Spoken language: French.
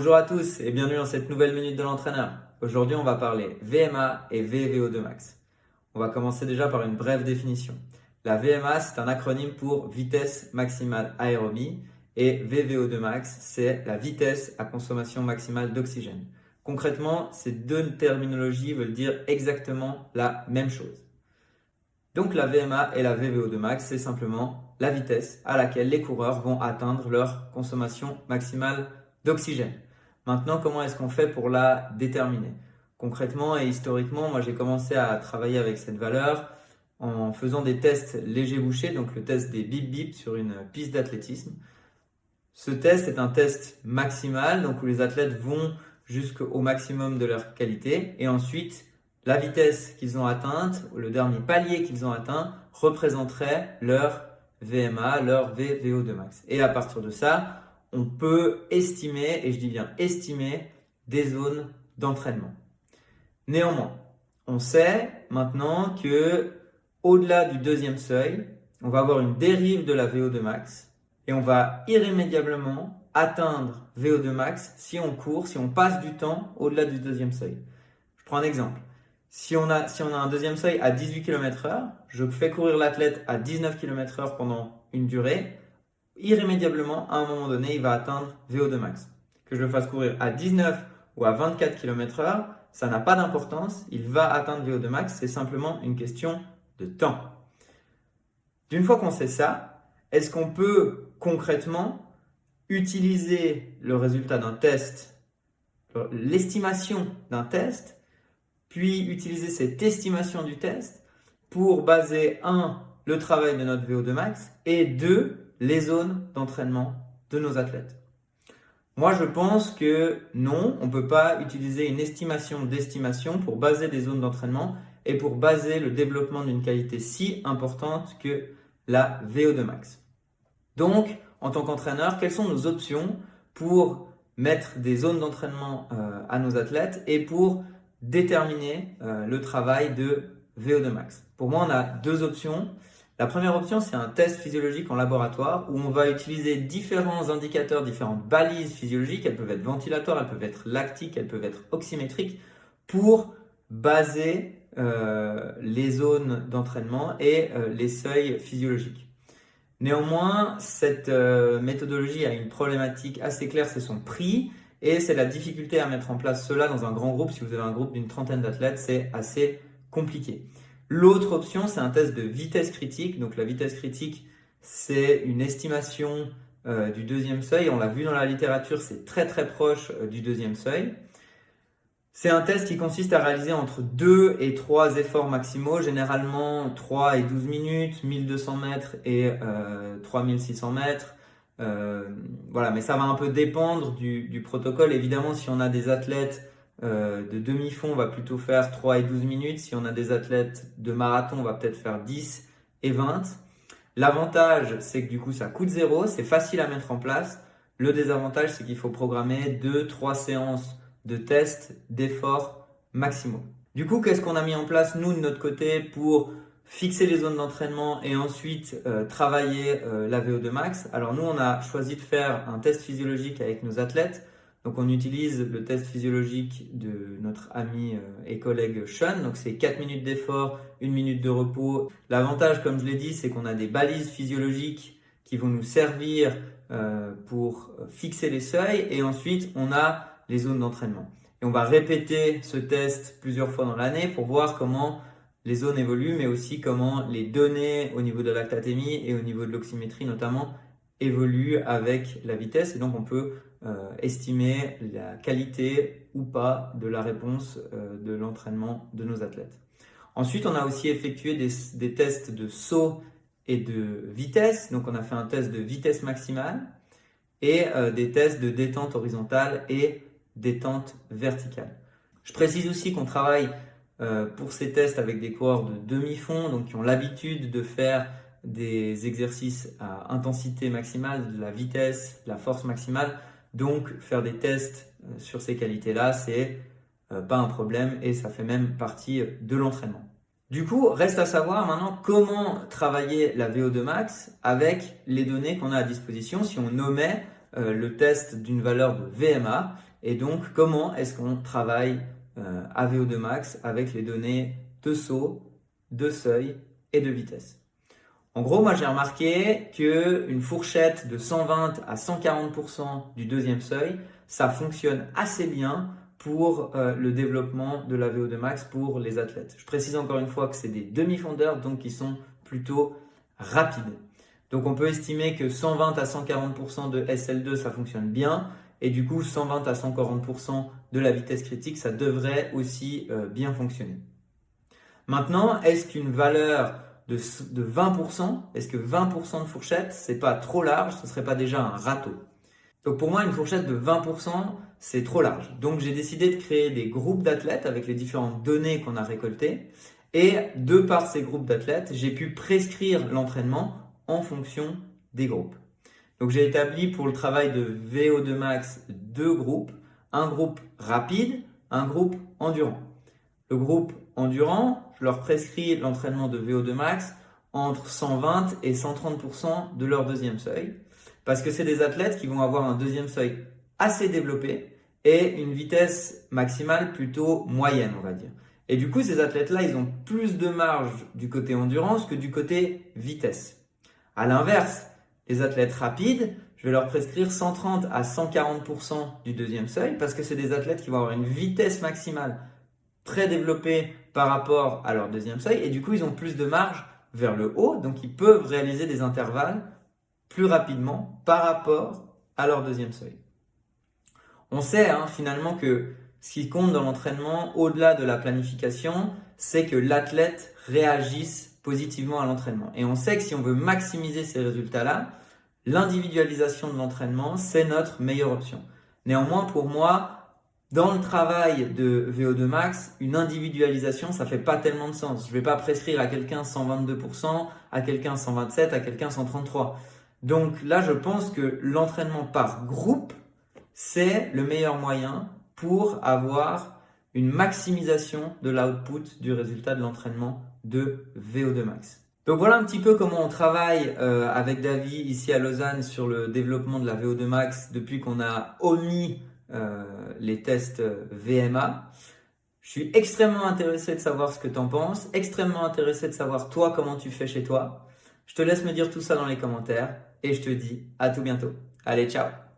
Bonjour à tous et bienvenue dans cette nouvelle minute de l'entraîneur. Aujourd'hui, on va parler VMA et VVO2 max. On va commencer déjà par une brève définition. La VMA, c'est un acronyme pour vitesse maximale aérobie et VVO2 max, c'est la vitesse à consommation maximale d'oxygène. Concrètement, ces deux terminologies veulent dire exactement la même chose. Donc la VMA et la VVO2 max, c'est simplement la vitesse à laquelle les coureurs vont atteindre leur consommation maximale d'oxygène. Maintenant, comment est-ce qu'on fait pour la déterminer? Concrètement et historiquement, moi j'ai commencé à travailler avec cette valeur en faisant des tests léger bouché, donc le test des bip bip sur une piste d'athlétisme. Ce test est un test maximal, donc où les athlètes vont jusqu'au maximum de leur qualité et ensuite la vitesse qu'ils ont atteinte, ou le dernier palier qu'ils ont atteint, représenterait leur VMA, leur VVO2 max. Et à partir de ça, on peut estimer, et je dis bien estimer, des zones d'entraînement. Néanmoins, on sait maintenant que au-delà du deuxième seuil, on va avoir une dérive de la VO2 max et on va irrémédiablement atteindre VO2 max si on court, si on passe du temps au-delà du deuxième seuil. Je prends un exemple. Si on a un deuxième seuil à 18 km/h, je fais courir l'athlète à 19 km/h pendant une durée, irrémédiablement, à un moment donné, il va atteindre VO2 max. Que je le fasse courir à 19 ou à 24 km/h, ça n'a pas d'importance, il va atteindre VO2 max, c'est simplement une question de temps. D'une fois qu'on sait ça, est-ce qu'on peut concrètement utiliser le résultat d'un test, l'estimation d'un test, puis utiliser cette estimation du test pour baser 1. Le travail de notre VO2 max et 2. Les zones d'entraînement de nos athlètes? Moi, je pense que non, on ne peut pas utiliser une estimation d'estimation pour baser des zones d'entraînement et pour baser le développement d'une qualité si importante que la VO2 max. Donc, en tant qu'entraîneur, quelles sont nos options pour mettre des zones d'entraînement à nos athlètes et pour déterminer le travail de VO2 max? Pour moi, on a deux options. La première option, c'est un test physiologique en laboratoire où on va utiliser différents indicateurs, différentes balises physiologiques. Elles peuvent être ventilatoires, elles peuvent être lactiques, elles peuvent être oxymétriques pour baser les zones d'entraînement et les seuils physiologiques. Néanmoins, cette méthodologie a une problématique assez claire, c'est son prix et c'est la difficulté à mettre en place cela dans un grand groupe. Si vous avez un groupe d'une trentaine d'athlètes, c'est assez compliqué. L'autre option, c'est un test de vitesse critique. Donc la vitesse critique, c'est une estimation du deuxième seuil. On l'a vu dans la littérature, c'est très très proche du deuxième seuil. C'est un test qui consiste à réaliser entre 2 et 3 efforts maximaux, généralement 3 et 12 minutes, 1200 mètres et 3600 mètres. Voilà, mais ça va un peu dépendre du protocole. Évidemment, si on a des athlètes de demi-fond, on va plutôt faire 3 et 12 minutes. Si on a des athlètes de marathon, on va peut-être faire 10 et 20. L'avantage, c'est que du coup, ça coûte zéro, c'est facile à mettre en place. Le désavantage, c'est qu'il faut programmer 2-3 séances de tests d'efforts maximaux. Du coup, qu'est-ce qu'on a mis en place, nous, de notre côté, pour fixer les zones d'entraînement et ensuite travailler la VO2 max? Alors nous, on a choisi de faire un test physiologique avec nos athlètes. Donc on utilise le test physiologique de notre ami et collègue Sean. Donc c'est 4 minutes d'effort, 1 minute de repos. L'avantage, comme je l'ai dit, c'est qu'on a des balises physiologiques qui vont nous servir pour fixer les seuils. Et ensuite, on a les zones d'entraînement. Et on va répéter ce test plusieurs fois dans l'année pour voir comment les zones évoluent, mais aussi comment les données au niveau de la lactatémie et au niveau de l'oxymétrie notamment évoluent avec la vitesse. Et donc on peut estimer la qualité ou pas de la réponse de l'entraînement de nos athlètes. Ensuite, on a aussi effectué des tests de saut et de vitesse. Donc on a fait un test de vitesse maximale et des tests de détente horizontale et détente verticale. Je précise aussi qu'on travaille pour ces tests avec des coureurs de demi-fond, donc qui ont l'habitude de faire des exercices à intensité maximale, de la vitesse, la force maximale. Donc faire des tests sur ces qualités-là, c'est pas un problème et ça fait même partie de l'entraînement. Du coup, reste à savoir maintenant comment travailler la VO2 max avec les données qu'on a à disposition. Si on omet le test d'une valeur de VMA, Et donc, comment est-ce qu'on travaille à VO2 max avec les données de saut, de seuil et de vitesse. En gros, moi j'ai remarqué qu'une fourchette de 120 à 140% du deuxième seuil, ça fonctionne assez bien pour le développement de la VO2 max pour les athlètes. Je précise encore une fois que c'est des demi-fondeurs, donc qui sont plutôt rapides. Donc on peut estimer que 120 à 140% de SL2, ça fonctionne bien. Et du coup, 120 à 140% de la vitesse critique, ça devrait aussi bien fonctionner. Maintenant, est-ce qu'une valeur de 20%, est-ce que 20% de fourchette, c'est pas trop large, ce serait pas déjà un râteau? Donc pour moi, une fourchette de 20%, c'est trop large. Donc j'ai décidé de créer des groupes d'athlètes avec les différentes données qu'on a récoltées. Et de par ces groupes d'athlètes, j'ai pu prescrire l'entraînement en fonction des groupes. Donc j'ai établi pour le travail de VO2 max 2 groupes. Un groupe rapide, un groupe endurant. Le groupe endurant, je leur prescris l'entraînement de VO2 max entre 120 et 130% de leur deuxième seuil. Parce que c'est des athlètes qui vont avoir un deuxième seuil assez développé et une vitesse maximale plutôt moyenne, on va dire. Et du coup, ces athlètes-là, ils ont plus de marge du côté endurance que du côté vitesse. À l'inverse, les athlètes rapides, je vais leur prescrire 130 à 140% du deuxième seuil parce que c'est des athlètes qui vont avoir une vitesse maximale très développée par rapport à leur deuxième seuil et du coup ils ont plus de marge vers le haut, donc ils peuvent réaliser des intervalles plus rapidement par rapport à leur deuxième seuil. On sait finalement que ce qui compte dans l'entraînement, au-delà de la planification, c'est que l'athlète réagisse positivement à l'entraînement. Et on sait que si on veut maximiser ces résultats-là, l'individualisation de l'entraînement, c'est notre meilleure option. Néanmoins, pour moi, dans le travail de VO2 max, une individualisation, ça fait pas tellement de sens. Je vais pas prescrire à quelqu'un 122%, à quelqu'un 127%, à quelqu'un 133%. Donc là, je pense que l'entraînement par groupe, c'est le meilleur moyen pour avoir une maximisation de l'output du résultat de l'entraînement de VO2 max. Donc voilà un petit peu comment on travaille avec David ici à Lausanne sur le développement de la VO2 max depuis qu'on a omis les tests VMA. Je suis extrêmement intéressé de savoir ce que tu en penses, extrêmement intéressé de savoir toi comment tu fais chez toi. Je te laisse me dire tout ça dans les commentaires et je te dis à tout bientôt. Allez, ciao!